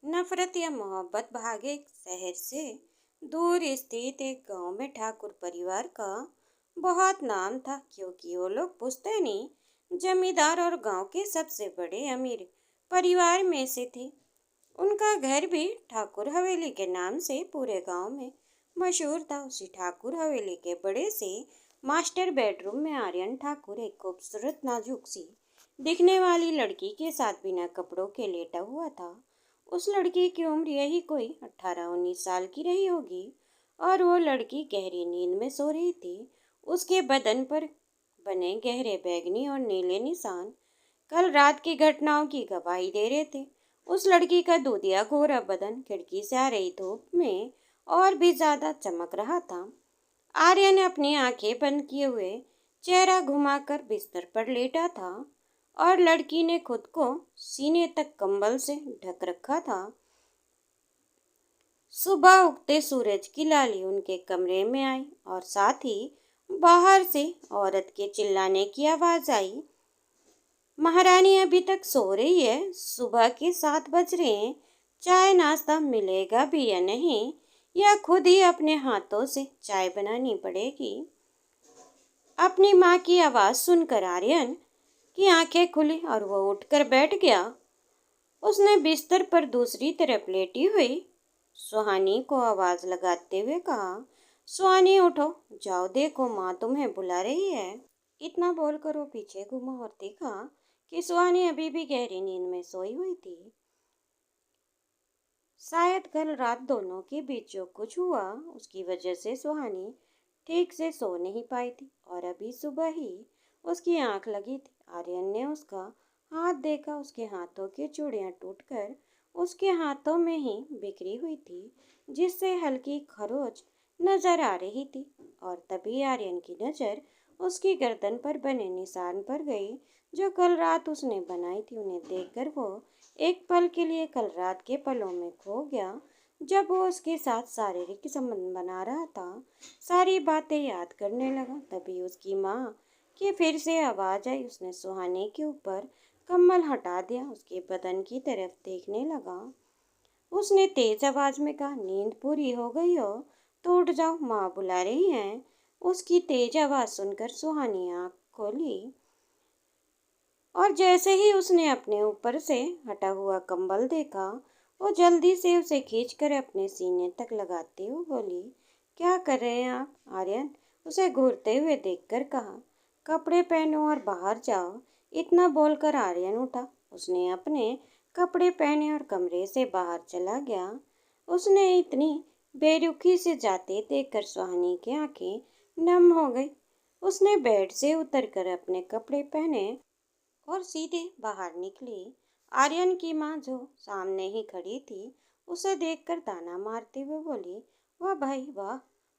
नफरत या मोहब्बत भागे एक शहर से दूर स्थित एक गांव में ठाकुर परिवार का बहुत नाम था, क्योंकि वो लोग पुश्तैनी जमींदार और गांव के सबसे बड़े अमीर परिवार में से थे। उनका घर भी ठाकुर हवेली के नाम से पूरे गांव में मशहूर था। उसी ठाकुर हवेली के बड़े से मास्टर बेडरूम में आर्यन ठाकुर एक खूबसूरत नाजुक सी दिखने वाली लड़की के साथ बिना कपड़ों के लेटा हुआ था। उस लड़की की उम्र यही कोई 18-19 साल की रही होगी और वो लड़की गहरी नींद में सो रही थी। उसके बदन पर बने गहरे बैंगनी और नीले निशान कल रात की घटनाओं की गवाही दे रहे थे। उस लड़की का दूधिया गोरा बदन खिड़की से आ रही धूप में और भी ज्यादा चमक रहा था। आर्य ने अपनी आंखें बंद किए हुए चेहरा घुमाकर बिस्तर पर लेटा था और लड़की ने खुद को सीने तक कंबल से ढक रखा था। सुबह उगते सूरज की लाली उनके कमरे में आई और साथ ही बाहर से औरत के चिल्लाने की आवाज आई। महारानी अभी तक सो रही है, सुबह के 7 बज रहे हैं। चाय नाश्ता मिलेगा भी या नहीं, या खुद ही अपने हाथों से चाय बनानी पड़ेगी। अपनी माँ की आवाज सुनकर आर्यन की आंखें खुली और वो उठकर बैठ गया। उसने बिस्तर पर दूसरी तरफ लेटी हुई सुहानी को आवाज लगाते हुए कहा, सुहानी उठो, जाओ देखो माँ तुम्हें बुला रही है। इतना बोलकर वो पीछे घूमा और देखा कि सुहानी अभी भी गहरी नींद में सोई हुई थी। शायद कल रात दोनों के बीच जो कुछ हुआ उसकी वजह से सुहानी ठीक से सो नहीं पाई थी और अभी सुबह ही उसकी आंख लगी थी। आर्यन ने उसका हाथ देखा, उसके हाथों की चूड़ियां टूटकर उसके हाथों में ही बिखरी हुई थी, जिससे हल्की खरोच नजर आ रही थी। और तभी आर्यन की नजर उसकी गर्दन पर बने निशान पर गई, जो कल रात उसने बनाई थी। उन्हें देखकर वो एक पल के लिए कल रात के पलों में खो गया, जब वो उसके साथ शारीरिक संबंध बना रहा था। सारी बातें याद करने लगा। तभी उसकी माँ की फिर से आवाज आई। उसने सुहाने के ऊपर कम्बल हटा दिया, उसके बदन की तरफ देखने लगा। उसने तेज आवाज में कहा, नींद पूरी हो गई हो तो उठ जाओ, माँ बुला रही हैं। उसकी तेज आवाज सुनकर सुहानी आँख खोली और जैसे ही उसने अपने ऊपर से हटा हुआ कंबल देखा, वो जल्दी से उसे खींचकर अपने सीने तक लगाते हुए बोली, क्या कर रहे हैं आप? आर्यन उसे घूरते हुए देखकर कहा, कपड़े पहनो और बाहर जाओ। इतना बोलकर आर्यन उठा। उसने अपने कपड़े पहने और कमरे से बाहर चला गया। उसने इतनी बेरुखी से जाते देखकर सुहानी की आंखें नम हो गई। उसने बेड से उतरकर अपने कपड़े पहने और सीधे बाहर निकली। आर्यन की माँ, जो सामने ही खड़ी थी, उसे देखकर ताना मारते हुए बोली, वाह भाई वाह,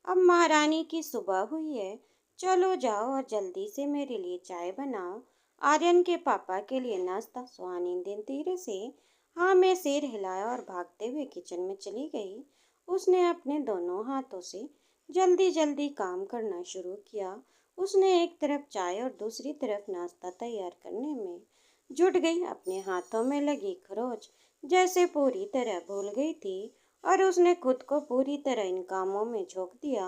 अब महारानी की सुबह हुई है। चलो जाओ और जल्दी से मेरे लिए चाय बनाओ, आर्यन के पापा के लिए नाश्ता। सुहानी दिन धीरे से हाँ में सिर हिलाया और भागते हुए किचन में चली गई। उसने अपने दोनों हाथों से जल्दी जल्दी काम करना शुरू किया। उसने एक तरफ चाय और दूसरी तरफ नाश्ता तैयार करने में जुट गई। अपने हाथों में लगी खरोच जैसे पूरी तरह भूल गई थी और उसने खुद को पूरी तरह इन कामों में झोंक दिया।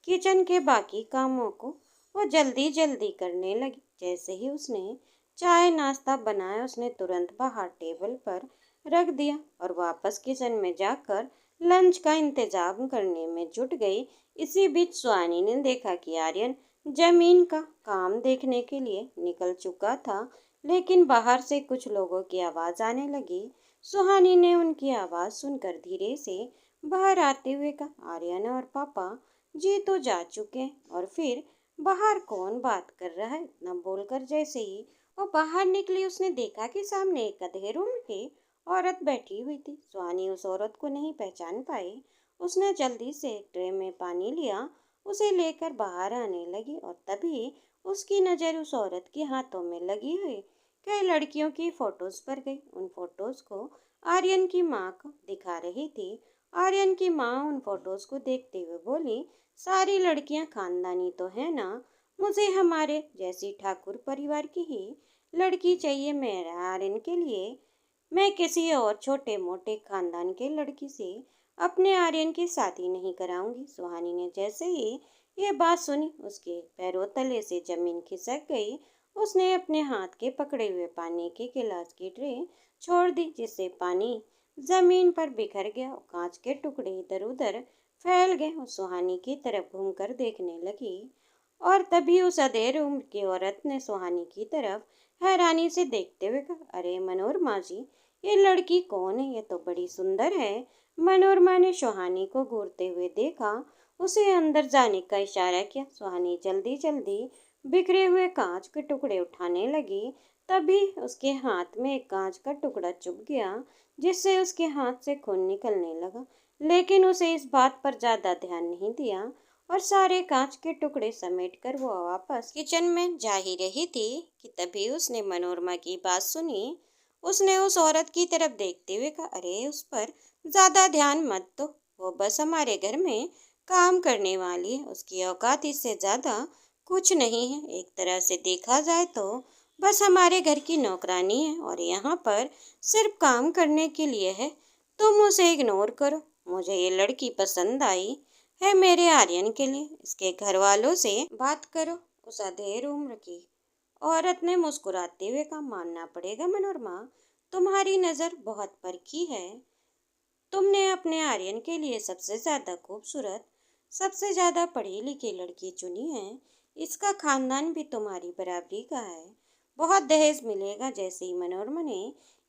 किचन के बाकी कामों को वो जल्दी जल्दी करने लगी। जैसे ही उसने चाय नाश्ता बनाया, उसने तुरंत बाहर टेबल पर रख दिया और वापस किचन में जाकर लंच का इंतजाम करने में जुट गई। इसी बीच सुहानी ने देखा कि आर्यन जमीन का काम देखने के लिए निकल चुका था, लेकिन बाहर से कुछ लोगों की आवाज आने लगी। सुहानी ने उनकी आवाज सुनकर धीरे से बाहर आते हुए कहा, आर्यन और पापा जी तो जा चुके हैं। और फिर बाहर कौन बात कर रहा है? इतना बोलकर जैसे ही वो बाहर निकली, उसने देखा कि सामने एक अंधेरे रूम की औरत बैठी हुई थी। सुहानी उस औरत को नहीं पहचान पाई। उसने जल्दी से एक ट्रे में पानी लिया, उसे लेकर बाहर आने लगी और तभी उसकी नज़र उस औरत के हाथों में लगी हुई कई लड़कियों की फोटोज पर गई। उन फोटोज को आर्यन की माँ को दिखा रही थी। आर्यन की माँ उन फोटोज को देखते हुए बोली, सारी लड़कियाँ खानदानी तो है ना, मुझे हमारे जैसी ठाकुर परिवार की ही लड़की चाहिए। मेरा आर्यन के लिए मैं किसी और छोटे मोटे खानदान के लड़की से अपने आर्यन की शादी नहीं कराऊंगी। सुहानी ने जैसे ही ये बात सुनी, उसके पैरों तले से जमीन खिसक गई। उसने अपने हाथ के पकड़े हुए पानी के गिलास की ट्रे छोड़ दी, जिससे पानी जमीन पर बिखर गया और कांच के टुकड़े इधर उधर फैल गए। और सुहानी की तरफ घूमकर देखने लगी, और तभी उस अधेड़ उम्र की औरत ने सुहानी की तरफ हैरानी से देखते हुए कहा, अरे मनोरमा जी, ये लड़की कौन है? ये तो बड़ी सुंदर है। मनोरमा ने सुहानी को घूरते हुए देखा, उसे अंदर जाने का इशारा किया। सुहानी जल्दी जल्दी बिखरे हुए कांच के टुकड़े उठाने लगी। तभी उसके हाथ में एक कांच का टुकड़ा चुभ गया, जिससे उसके हाथ से खून निकलने लगा। लेकिन उसे इस बात पर ज्यादा ध्यान नहीं दिया, और सारे कांच के टुकड़े समेटकर वो वापस किचन में जा ही रही थी कि तभी उसने मनोरमा की बात सुनी। उसने उस औरत की तरफ देखते हुए कहा, अरे उस पर ज्यादा ध्यान मत दो, वो बस हमारे घर में काम करने वाली है। उसकी औकात इससे ज्यादा कुछ नहीं है। एक तरह से देखा जाए तो बस हमारे घर की नौकरानी है और यहाँ पर सिर्फ काम करने के लिए है। तुम उसे इग्नोर करो। मुझे ये लड़की पसंद आई है मेरे आर्यन के लिए। इसके घर वालों से बात करो। उस अधेड़ उम्र की औरत ने मुस्कुराते हुए कहा, मानना पड़ेगा मनोरमा, तुम्हारी नजर बहुत परखी है। तुमने अपने आर्यन के लिए सबसे ज्यादा खूबसूरत, सबसे ज्यादा पढ़ी लिखी लड़की चुनी है। इसका खानदान भी तुम्हारी बराबरी का है। बहुत दहेज मिलेगा। जैसे ही मनोरमा ने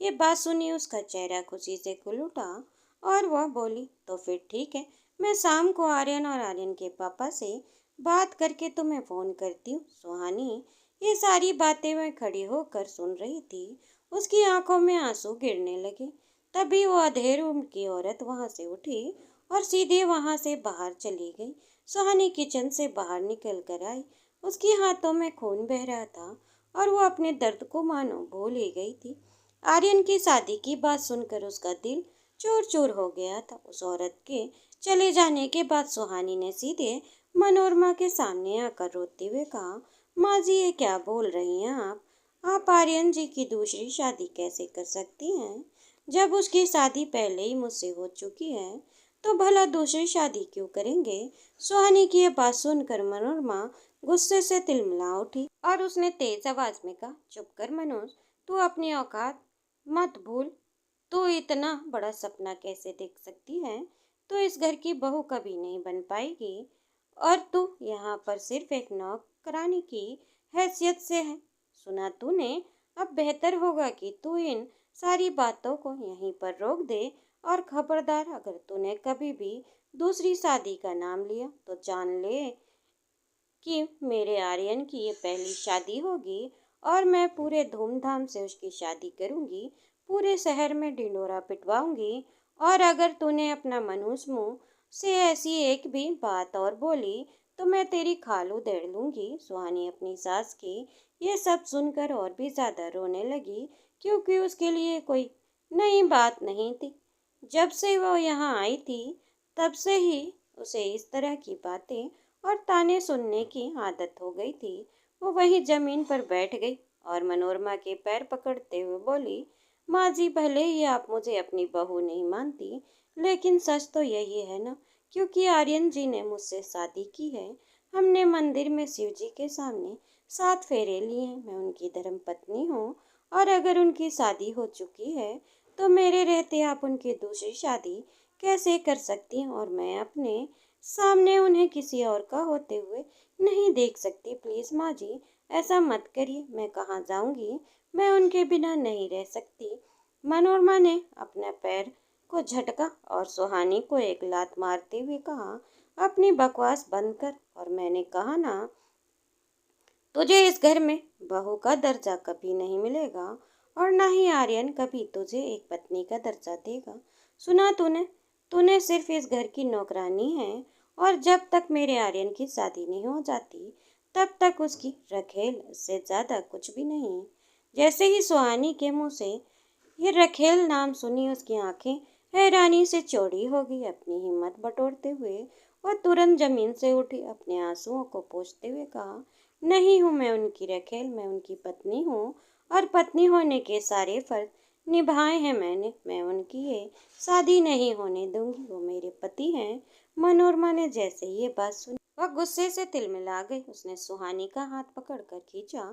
ये बात सुनी, उसका चेहरा खुशी से खुल उठा और वह बोली, तो फिर ठीक है, मैं शाम को आर्यन और आर्यन के पापा से बात करके तुम्हें फोन करती हूँ। सुहानी ये सारी बातें वह खड़ी होकर सुन रही थी। उसकी आंखों में आंसू गिरने लगे। तभी वो अधेड़ उम्र की औरत वहां से उठी और सीधे वहां से बाहर चली गई। सुहानी किचन से बाहर निकल कर आई। उसके हाथों में खून बह रहा था और वो अपने दर्द को मानो भूल ही गई थी। आर्यन की शादी की बात सुनकर उसका दिल चूर चूर हो गया था। उस औरत के चले जाने के बाद सुहानी ने सीधे मनोरमा के सामने आकर रोते हुए कहा, माँ जी, ये क्या बोल रही हैं आप? आप आर्यन जी की दूसरी शादी कैसे कर सकती हैं? जब उसकी शादी पहले ही मुझसे हो चुकी है, तो भला दूसरी शादी क्यों करेंगे? सुहानी की ये बात सुनकर मनोरमा गुस्से से तिलमिला उठी और उसने तेज आवाज में कहा, चुप कर मनोज, तू अपनी औकात मत भूल। तू इतना बड़ा सपना कैसे देख सकती है? तू इस घर की बहू कभी नहीं बन पाएगी, और तू यहाँ पर सिर्फ एक नौकरानी की हैसियत से है। सुना तूने? अब बेहतर होगा कि तू इन सारी बातों को यहीं पर रोक दे, और खबरदार, अगर तूने कभी भी दूसरी शादी का नाम लिया तो जान ले कि मेरे आर्यन की ये पहली शादी होगी, और मैं पूरे धूमधाम से उसकी शादी करूंगी। पूरे शहर में ढिंडोरा पिटवाऊंगी। और अगर तूने अपना मनहूस मुंह से ऐसी एक भी बात और बोली तो मैं तेरी खाल उधेड़ लूंगी। सुहानी अपनी सास की ये सब सुनकर और भी ज्यादा रोने लगी, क्योंकि उसके लिए कोई नई बात नहीं थी। जब से वो यहाँ आई थी, तब से ही उसे इस तरह की बातें और ताने सुनने की आदत हो गई थी। वो वहीं जमीन पर बैठ गई और मनोरमा के पैर पकड़ते हुए बोली, माँ जी, भले ही आप मुझे अपनी बहू नहीं मानती, लेकिन सच तो यही है ना, क्योंकि आर्यन जी ने मुझसे शादी की है। हमने मंदिर में शिव जी के सामने 7 फेरे लिए हैं। मैं उनकी धर्म पत्नी हूँ, और अगर उनकी शादी हो चुकी है तो मेरे रहते आप उनकी दूसरी शादी कैसे कर सकती हैं? और मैं अपने सामने उन्हें किसी और का होते हुए नहीं देख सकती। प्लीज माँ जी, ऐसा मत करिए। मैं कहाँ जाऊंगी? मैं उनके बिना नहीं रह सकती। मनोरमा ने अपना पैर को झटका और सुहानी को एक लात मारते हुए कहा, अपनी बकवास बंद कर। और मैंने कहा ना, तुझे इस घर में बहू का दर्जा कभी नहीं मिलेगा, और ना ही आर्यन कभी तुझे एक पत्नी का दर्जा देगा। सुना तूने? तूने सिर्फ इस घर की नौकरानी है, और जब तक मेरे आर्यन की शादी नहीं हो जाती, तब तक उसकी रखेल, इससे ज्यादा कुछ भी नहीं। जैसे ही सुहानी के मुंह से ये रखेल नाम सुनी, उसकी आंखें हैरानी से चौड़ी हो गई। अपनी हिम्मत बटोरते हुए वह तुरंत जमीन से उठी, अपने आंसुओं को पोंछते हुए कहा, नहीं हूँ मैं उनकी रखेल, मैं उनकी पत्नी हूँ, और पत्नी होने के सारे फर्ज निभाए हैं मैंने, मैं उनकी ये शादी नहीं होने दूंगी। वो मेरे पति हैं। मनोरमा ने जैसे ये बात सुनी वह गुस्से से तिलमिला गई। उसने सुहानी का हाथ पकड़कर खींचा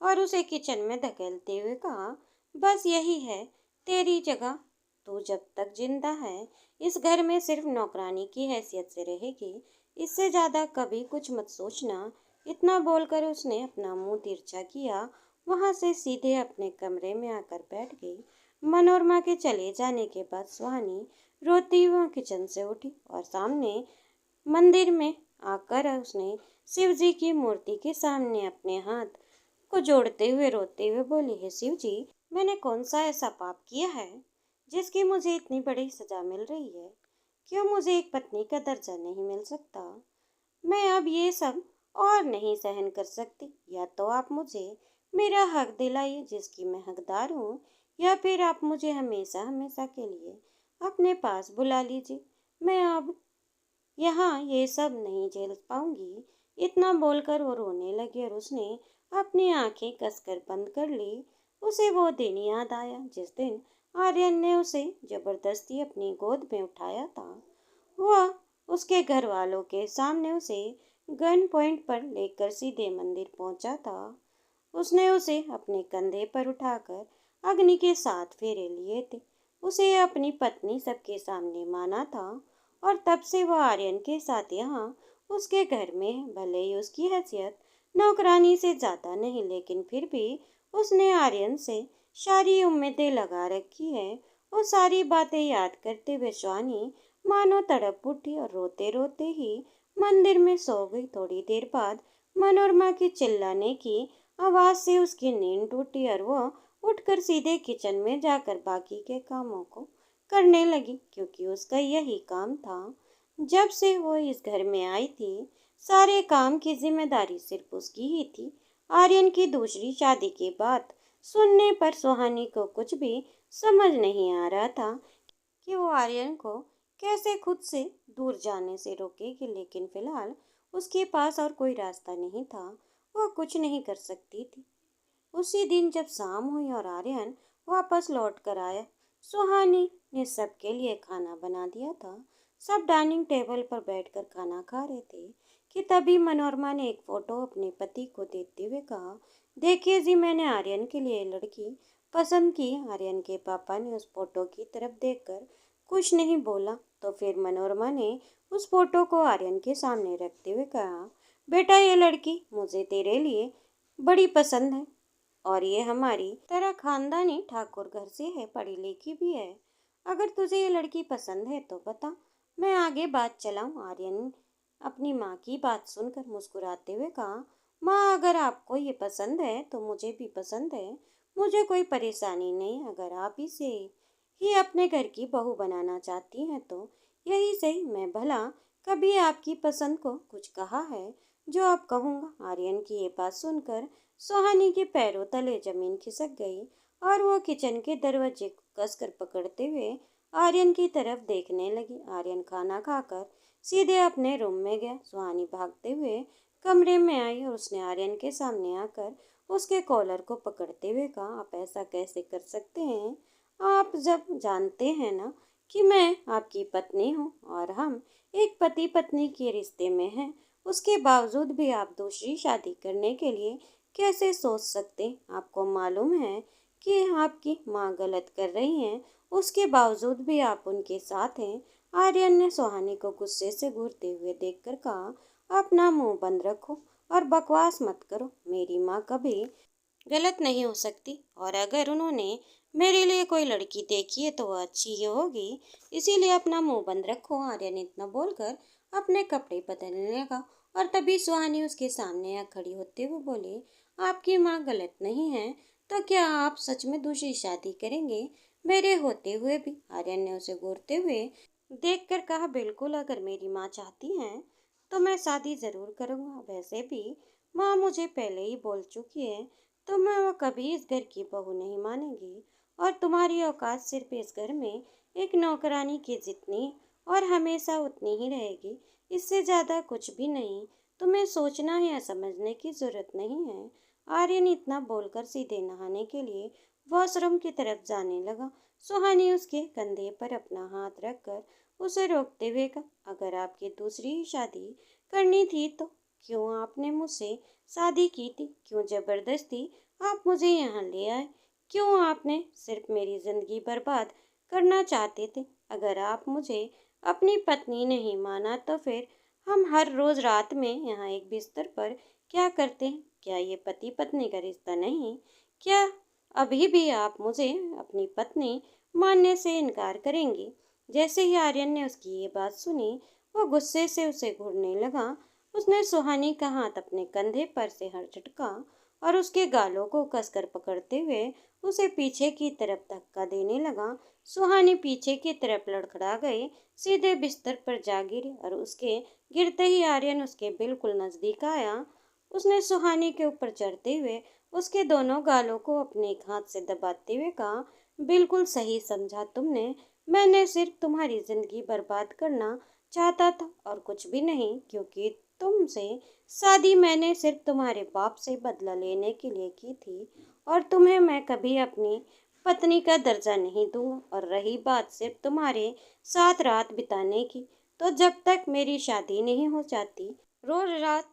और उसे किचन में धकेलते हुए कहा, बस यही है तेरी जगह। तू जब तक जिंदा है इस घर में सिर्फ नौकरानी की हैसियत से रहेगी। इससे ज्यादा कभी कुछ मत सोचना। इतना बोलकर उसने अपना मुंह तिरछा किया। वहां से सीधे अपने कमरे में आकर बैठ गई। मनोरमा के चले जाने के बाद सुहानी रोती हुई किचन से उठी और सामने मंदिर में आकर उसने शिव जी की मूर्ति के सामने अपने हाथ को जोड़ते हुए रोते हुए बोली, है शिव जी, मैंने कौन सा ऐसा पाप किया है जिसकी मुझे इतनी बड़ी सजा मिल रही है? क्यों मुझे एक पत्नी का दर्जा नहीं मिल सकता? मैं अब ये सब और नहीं सहन कर सकती। या तो आप मुझे मेरा हक दिलाइए जिसकी मैं हकदार हूँ, या फिर आप मुझे हमेशा हमेशा के लिए अपने पास बुला लीजिए। मैं अब यहाँ ये सब नहीं झेल पाऊंगी। इतना बोलकर वो रोने लगी और उसने अपनी आंखें कसकर बंद कर ली। उसे वो दिन याद आया जिस दिन आर्यन ने उसे जबरदस्ती अपनी गोद में उठाया था। वह उसके घर वालों के सामने उसे गन पॉइंट पर लेकर सीधे मंदिर पहुंचा था। उसने उसे अपने कंधे पर उठाकर अग्नि के 7 फेरे लिए थे। उसे अपनी पत्नी सबके सामने माना था और तब से वह आर्यन के साथ यहाँ उसके घर में है। भले ही उसकी हैसियत नौकरानी से ज्यादा नहीं, लेकिन फिर भी उसने आर्यन से सारी उम्मीदें लगा रखी है। वो सारी बातें याद करते हुए सुहानी मानो तड़प उठी और रोते रोते ही मंदिर में सो गई। थोड़ी देर बाद मनोरमा के चिल्लाने की आवाज से उसकी नींद टूटी और वो उठकर सीधे किचन में जाकर बाकी के कामों को करने लगी, क्योंकि उसका यही काम था। जब से वो इस घर में आई थी सारे काम की जिम्मेदारी सिर्फ उसकी ही थी। आर्यन की दूसरी शादी के बाद सुनने पर सुहानी को कुछ भी समझ नहीं आ रहा था कि वो आर्यन को कैसे खुद से दूर जाने से रोकेगी, लेकिन फिलहाल उसके पास और कोई रास्ता नहीं था। वह कुछ नहीं कर सकती थी। उसी दिन जब शाम हुई और आर्यन वापस लौट कर आया, सुहानी ने सबके लिए खाना बना दिया था। सब डाइनिंग टेबल पर बैठकर खाना खा रहे थे कि तभी मनोरमा ने एक फोटो अपने पति को देते हुए कहा, देखिए जी, मैंने आर्यन के लिए लड़की पसंद की। आर्यन के पापा ने उस फोटो की तरफ देखकर कुछ नहीं बोला। तो फिर मनोरमा ने उस फोटो को आर्यन के सामने रखते हुए कहा, बेटा, ये लड़की मुझे तेरे लिए बड़ी पसंद है और ये हमारी तरह खानदानी ठाकुर घर से है, पढ़ी लिखी भी है। अगर तुझे ये लड़की पसंद है तो बता, मैं आगे बात चलाऊं। आर्यन अपनी माँ की बात सुनकर मुस्कुराते हुए कहा, माँ, अगर आपको ये पसंद है तो मुझे भी पसंद है। मुझे कोई परेशानी नहीं। अगर आप इसे ही अपने घर की बहू बनाना चाहती हैं तो यही सही। मैं भला कभी आपकी पसंद को कुछ कहा है जो आप कहूँगा? आर्यन की ये बात सुनकर सुहानी के पैरों तले जमीन खिसक गई और वो किचन के दरवाजे को कसकर पकड़ते हुए आर्यन की तरफ देखने लगी। आर्यन खाना खाकर सीधे अपने रूम में गया। सुहानी भागते हुए कमरे में आई और उसने आर्यन के सामने आकर उसके कॉलर को पकड़ते हुए कहा, आप ऐसा कैसे कर सकते हैं? आप जब जानते हैं ना कि मैं आपकी पत्नी हूँ और हम एक पति पत्नी के रिश्ते में हैं, उसके बावजूद भी आप दूसरी शादी करने के लिए कैसे सोच सकते? आपको मालूम है कि आपकी माँ गलत कर रही हैं, उसके बावजूद भी आप उनके साथ हैं। आर्यन ने सुहानी को गुस्से से घूरते हुए देखकर कहा, अपना मुंह बंद रखो और बकवास मत करो। मेरी माँ कभी गलत नहीं हो सकती और अगर उन्होंने मेरे लिए कोई लड़की देखी है तो वह अच्छी ही होगी। इसीलिए अपना मुंह बंद रखो। आर्यन इतना बोलकर अपने कपड़े बदलने लगा और तभी सुहानी उसके सामने आ खड़ी होते हुए बोली, आपकी माँ गलत नहीं है तो क्या आप सच में दूसरी शादी करेंगे मेरे होते हुए भी? आर्यन ने उसे घूरते हुए देखकर कहा, बिल्कुल, अगर मेरी माँ चाहती हैं तो मैं शादी जरूर करूँगा। वैसे भी माँ मुझे पहले ही बोल चुकी है तो मैं वो कभी इस घर की बहू नहीं मानेगी और तुम्हारी औकात सिर्फ इस घर में एक नौकरानी की जितनी और हमेशा उतनी ही रहेगी, इससे ज़्यादा कुछ भी नहीं। तुम्हें सोचना या समझने की जरूरत नहीं है। आर्यन इतना बोलकर सीधे नहाने के लिए वॉशरूम की तरफ जाने लगा। सुहानी उसके कंधे पर अपना हाथ रखकर उसे रोकते हुए कहा, अगर आपकी दूसरी ही शादी करनी थी तो क्यों आपने मुझसे शादी की थी? क्यों जबरदस्ती आप मुझे यहाँ ले आए? क्यों आपने सिर्फ मेरी जिंदगी बर्बाद करना चाहते थे? अगर आप मुझे अपनी पत्नी नहीं माना तो फिर हम हर रोज रात में यहाँ एक बिस्तर पर क्या करते हैं? क्या ये पति पत्नी का रिश्ता नहीं? क्या अभी भी आप मुझे अपनी पत्नी मानने से इनकार करेंगी? जैसे ही आर्यन ने उसकी ये बात सुनी, वो गुस्से से उसे घूरने लगा। उसने सुहानी का हाथ अपने कंधे पर से हर झटका और उसके गालों को कसकर पकड़ते हुए उसे पीछे की तरफ धक्का देने लगा। सुहानी पीछे की तरफ लड़खड़ा गई, सीधे बिस्तर पर जा गिरी और उसके गिरते ही आर्यन उसके बिल्कुल नजदीक आया। उसने सुहानी के ऊपर चढ़ते हुए उसके दोनों गालों को अपने एक हाथ से दबाते हुए कहा, बिल्कुल सही समझा तुमने। मैंने सिर्फ तुम्हारी जिंदगी बर्बाद करना चाहता था और कुछ भी नहीं, क्योंकि तुमसे शादी मैंने सिर्फ तुम्हारे बाप से बदला लेने के लिए की थी और तुम्हें मैं कभी अपनी पत्नी का दर्जा नहीं दूंगा। और रही बात सिर्फ तुम्हारे साथ रात बिताने की, तो जब तक मेरी शादी नहीं हो जाती रोज रात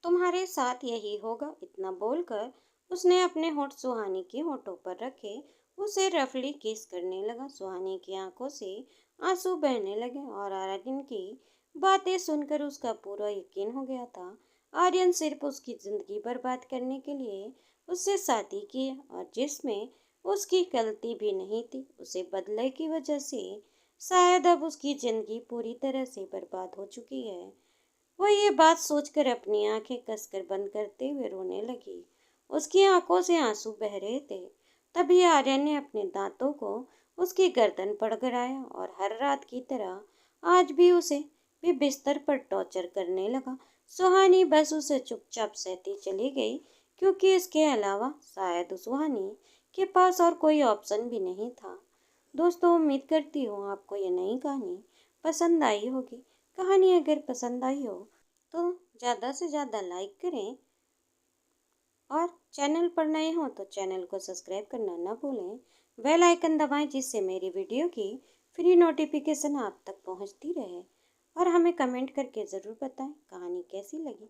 तुम्हारे साथ यही होगा। इतना बोलकर उसने अपने होंठ सुहानी के होठों पर रखे, उसे रफली किस करने लगा। सुहानी की आंखों से आंसू बहने लगे और आर्यन की बातें सुनकर उसका पूरा यकीन हो गया था। आर्यन सिर्फ उसकी जिंदगी बर्बाद करने के लिए उससे शादी की और जिसमें उसकी गलती भी नहीं थी, उसे बदले की वजह से शायद अब उसकी जिंदगी पूरी तरह से बर्बाद हो चुकी है। वो ये बात सोचकर अपनी आंखें कसकर बंद करते हुए रोने लगी। उसकी आंखों से आंसू बह रहे थे। तभी आर्यन ने अपने दांतों को उसकी गर्दन पर गड़ाया और हर रात की तरह आज भी उसे भी बिस्तर पर टॉर्चर करने लगा। सुहानी बस उसे चुपचाप सहती चली गई, क्योंकि इसके अलावा शायद सुहानी के पास और कोई ऑप्शन भी नहीं था। दोस्तों, उम्मीद करती हूँ आपको ये नई कहानी पसंद आई होगी। कहानी अगर पसंद आई हो तो ज़्यादा से ज़्यादा लाइक करें और चैनल पर नए हो तो चैनल को सब्सक्राइब करना ना भूलें। बेल आइकन दबाएं जिससे मेरी वीडियो की फ्री नोटिफिकेशन आप तक पहुंचती रहे। और हमें कमेंट करके ज़रूर बताएं कहानी कैसी लगी।